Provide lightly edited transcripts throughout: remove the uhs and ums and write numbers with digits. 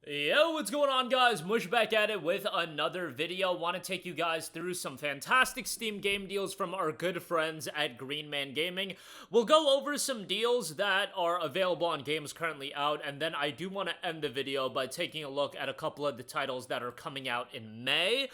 Yo, what's going on, guys? Mush back at it with another video. Want to take you guys through some fantastic Steam game deals from our good friends at Green Man Gaming. We'll go over some deals that are available on games currently out, and then I do want to end the video by taking a look at a couple of the titles that are coming out in May.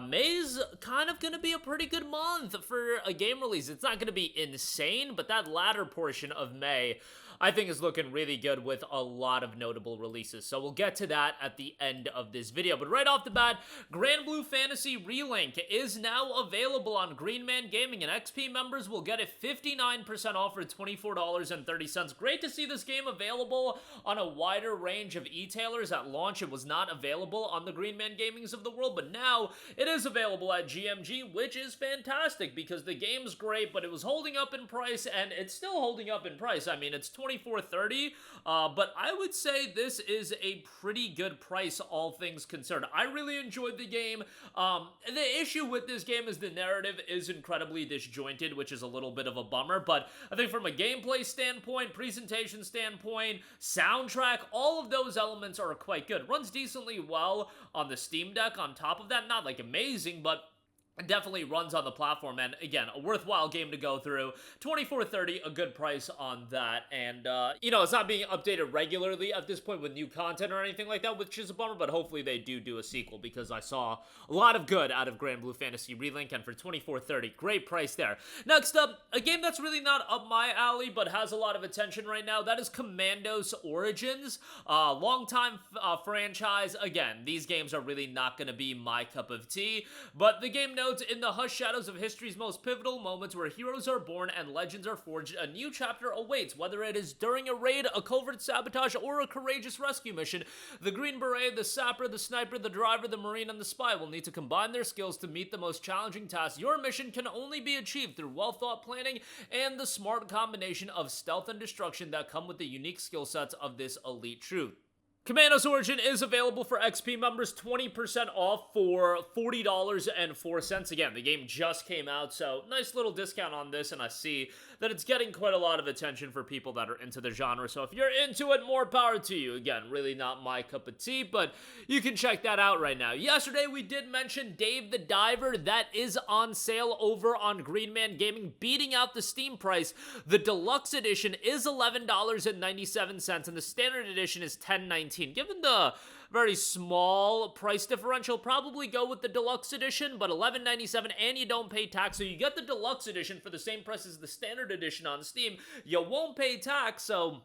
May's kind of going to be a pretty good month for a game release. It's not going to be insane, but that latter portion of May I think is looking really good with a lot of notable releases. So we'll get to that at the end of this video. But right off the bat, Granblue Fantasy Relink is now available on Green Man Gaming, and XP members will get it 59% off for $24.30. Great to see this game available on a wider range of e-tailers. At launch, it was not available on the Green Man Gamings of the world, but now it is available at GMG, which is fantastic because the game's great, but it was holding up in price, and it's still holding up in price. I mean, it's $24.30, but I would say this is a pretty good price, all things considered. I really enjoyed the game. The issue with this game is the narrative is incredibly disjointed, which is a little bit of a bummer, but I think from a gameplay standpoint, presentation standpoint, soundtrack, all of those elements are quite good. Runs decently well on the Steam Deck. On top of that, not like amazing, but it definitely runs on the platform, and again, a worthwhile game to go through. $24.30, a good price on that, and, you know, it's not being updated regularly at this point with new content or anything like that, which is a bummer, but hopefully they do a sequel, because I saw a lot of good out of Granblue Fantasy Relink, and for $24.30, great price there. Next up, a game that's really not up my alley, but has a lot of attention right now, that is Commandos Origins. Long-time franchise. Again, these games are really not going to be my cup of tea, but the game knows in the hush shadows of history's most pivotal moments where heroes are born and legends are forged, a new chapter awaits. Whether it is during a raid, a covert sabotage, or a courageous rescue mission, the Green Beret, the Sapper, the Sniper, the Driver, the Marine, and the Spy will need to combine their skills to meet the most challenging tasks. Your mission can only be achieved through well-thought planning and the smart combination of stealth and destruction that come with the unique skill sets of this elite troop. Commandos Origin is available for XP members, 20% off for $40.04. Again, the game just came out, so nice little discount on this, and I see that it's getting quite a lot of attention for people that are into the genre, so if you're into it, more power to you. Again, really not my cup of tea, but you can check that out right now. Yesterday, we did mention Dave the Diver. That is on sale over on Green Man Gaming, beating out the Steam price. The Deluxe Edition is $11.97, and the Standard Edition is $10.19. Given the very small price differential, probably go with the Deluxe Edition, but $11.97, and you don't pay tax, so you get the Deluxe Edition for the same price as the Standard Edition on Steam. You won't pay tax, so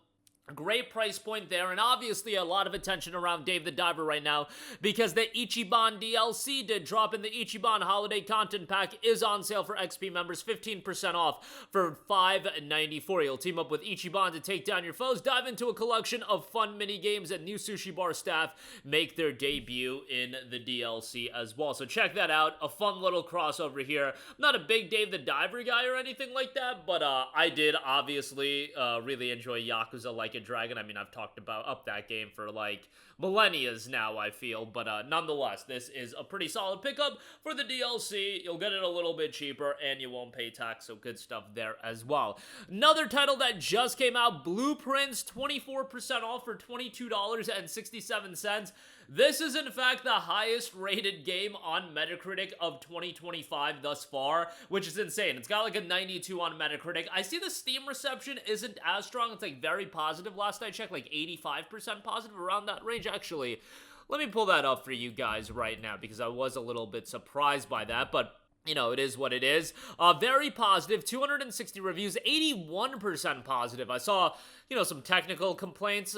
a great price point there, and obviously a lot of attention around Dave the Diver right now because the Ichiban DLC did drop in. The Ichiban Holiday Content Pack is on sale for XP members, 15% off for $5.94. You'll team up with Ichiban to take down your foes, dive into a collection of fun mini-games, and new sushi bar staff make their debut in the DLC as well. So check that out. A fun little crossover here. I'm not a big Dave the Diver guy or anything like that, but I did obviously really enjoy Yakuza Like a Dragon. I mean, I've talked about up that game for like millennias now, I feel, but nonetheless, this is a pretty solid pickup for the DLC. You'll get it a little bit cheaper, and you won't pay tax, so good stuff there as well. Another title that just came out, Blueprints, 24% off for $22.67. This is, in fact, the highest rated game on Metacritic of 2025 thus far, which is insane. It's got like a 92 on Metacritic. I see the Steam reception isn't as strong. It's like very positive. Last I checked, like 85% positive, around that range. Actually, let me pull that up for you guys right now because I was a little bit surprised by that, but you know, it is what it is. Very positive, 260 reviews, 81% positive. I saw, you know, some technical complaints.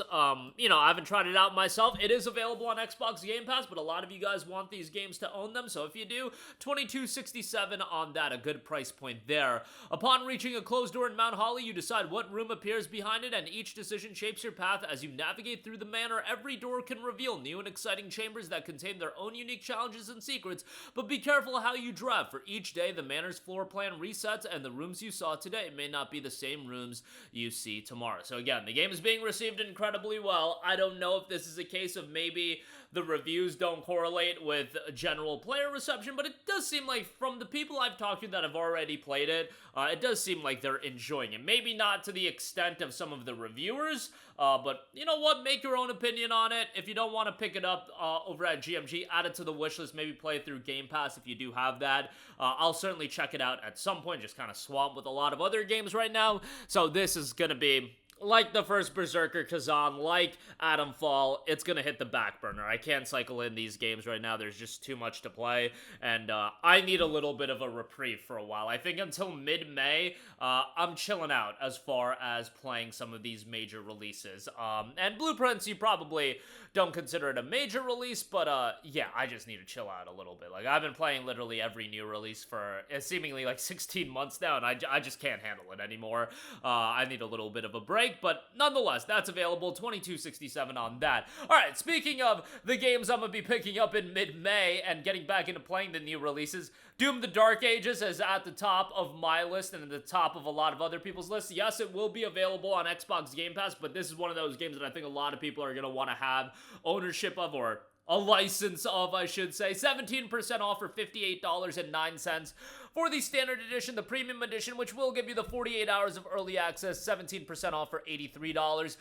You know, I haven't tried it out myself. It is available on Xbox Game Pass, but a lot of you guys want these games to own them, so if you do, $22.67 on that, a good price point there. Upon reaching a closed door in Mount Holly, you decide what room appears behind it, and each decision shapes your path as you navigate through the manor. Every door can reveal new and exciting chambers that contain their own unique challenges and secrets, but be careful how you drive. For each day, the manor's floor plan resets, and the rooms you saw today may not be the same rooms you see tomorrow. So So again, the game is being received incredibly well. I don't know if this is a case of maybe the reviews don't correlate with general player reception, but it does seem like from the people I've talked to that have already played it, it does seem like they're enjoying it. Maybe not to the extent of some of the reviewers, but you know what? Make your own opinion on it. If you don't want to pick it up over at GMG, add it to the wishlist. Maybe play it through Game Pass if you do have that. I'll certainly check it out at some point, just kind of swamped with a lot of other games right now. So this is going to be like the first Berserker Kazan, like Atom Fall, it's gonna hit the back burner. I can't cycle in these games right now. There's just too much to play, and I need a little bit of a reprieve for a while. I think until mid-May, I'm chilling out as far as playing some of these major releases. And Blueprints, you probably don't consider it a major release, but yeah, I just need to chill out a little bit. Like, I've been playing literally every new release for seemingly like 16 months now, and I just can't handle it anymore. I need a little bit of a break. But nonetheless, that's available, $22.67 on that. Alright, speaking of the games I'm going to be picking up in mid-May and getting back into playing the new releases, Doom the Dark Ages is at the top of my list and at the top of a lot of other people's lists. Yes, it will be available on Xbox Game Pass, but this is one of those games that I think a lot of people are going to want to have ownership of, or a license of, I should say. 17% off for $58.09 for the standard edition. The premium edition, which will give you the 48 hours of early access, 17% off for $83.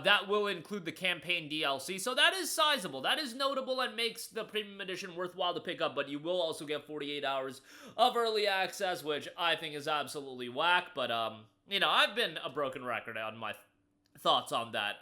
That will include the campaign DLC, so that is sizable. That is notable and makes the premium edition worthwhile to pick up, but you will also get 48 hours of early access, which I think is absolutely whack, but, you know, I've been a broken record on my thoughts on that.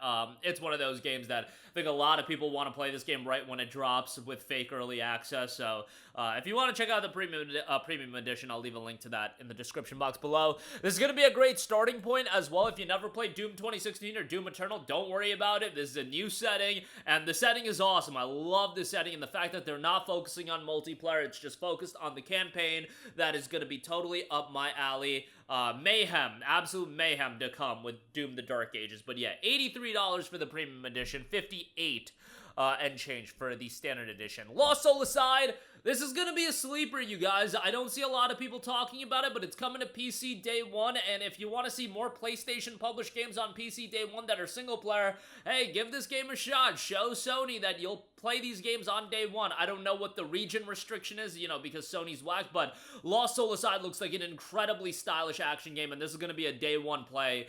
It's one of those games that I think a lot of people want to play this game right when it drops with fake early access, so if you want to check out the premium edition, I'll leave a link to that in the description box below. This is going to be a great starting point as well. If you never played Doom 2016 or Doom Eternal, don't worry about it. This is a new setting, and the setting is awesome. I love the setting and the fact that they're not focusing on multiplayer. It's just focused on the campaign. That is going to be totally up my alley. Mayhem, absolute mayhem to come with Doom the Dark Ages. But yeah, $83 for the premium edition, $58 and change for the standard edition. Lost Soul aside, this is gonna be a sleeper, you guys. I don't see a lot of people talking about it, but it's coming to PC day one, and if you want to see more PlayStation published games on PC day one that are single player, hey, give this game a shot. Show Sony that you'll play these games on day one. I don't know what the region restriction is, you know, because Sony's whack, but Lost Soul aside looks like an incredibly stylish action game, and this is going to be a day one play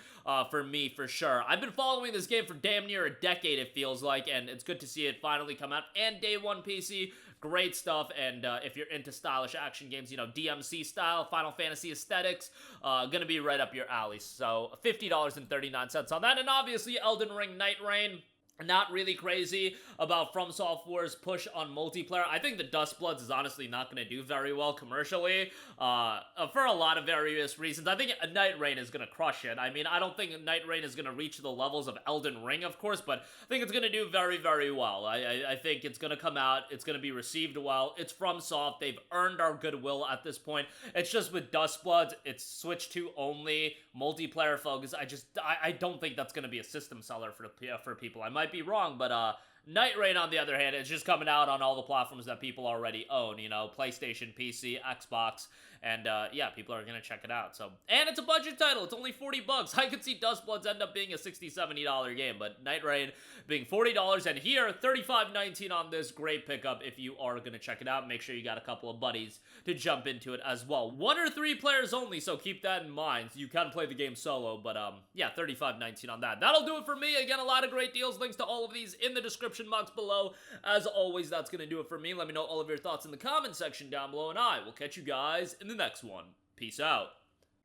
for me, for sure. I've been following this game for damn near a decade, it feels like, and it's good to see it finally come out, and day one PC. Great stuff, and if you're into stylish action games, you know, DMC style, Final Fantasy aesthetics, gonna be right up your alley. So, $50.39 on that, and obviously, Elden Ring NIGHTREIGN. Not really crazy about From Software's push on multiplayer. I think the Dustbloods is honestly not going to do very well commercially, for a lot of various reasons. I think NIGHTREIGN is going to crush it. I mean, I don't think NIGHTREIGN is going to reach the levels of Elden Ring, of course, but I think it's going to do very, very well. I think it's going to come out, it's going to be received well. It's From Soft, they've earned our goodwill at this point. It's just with Dustbloods, it's Switch 2 only, multiplayer focus. I don't think that's going to be a system seller for people. I might be wrong, but NIGHTREIGN, on the other hand, is just coming out on all the platforms that people already own, you know, PlayStation, PC, Xbox, and yeah, people are gonna check it out. So, and it's a budget title, it's only $40. I could see Dustbloods end up being a $60, $70 game, but NIGHTREIGN being $40, and here, $35.19 on this. Great pickup if you are gonna check it out. Make sure you got a couple of buddies to jump into it as well. 1 or 3 players only, so keep that in mind. You can play the game solo, but yeah, $35.19 on that. That'll do it for me. Again, a lot of great deals. Links to all of these in the description box below. As always, that's gonna do it for me. Let me know all of your thoughts in the comment section down below, and I will catch you guys in the next one. Peace out.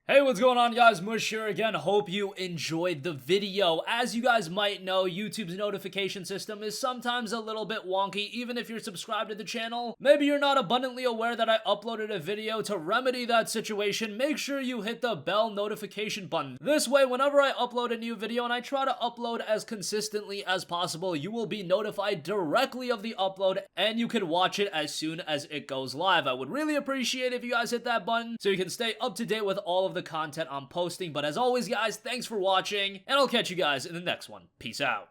Hey, what's going on, guys? Mush here again. Hope you enjoyed the video. As you guys might know, YouTube's notification system is sometimes a little bit wonky, even if you're subscribed to the channel. Maybe you're not abundantly aware that I uploaded a video. To remedy that situation, make sure you hit the bell notification button. This way, whenever I upload a new video, and I try to upload as consistently as possible, you will be notified directly of the upload, and you can watch it as soon as it goes live. I would really appreciate if you guys hit that button so you can stay up to date with all of the content I'm posting. But as always, guys, thanks for watching, and I'll catch you guys in the next one. Peace out.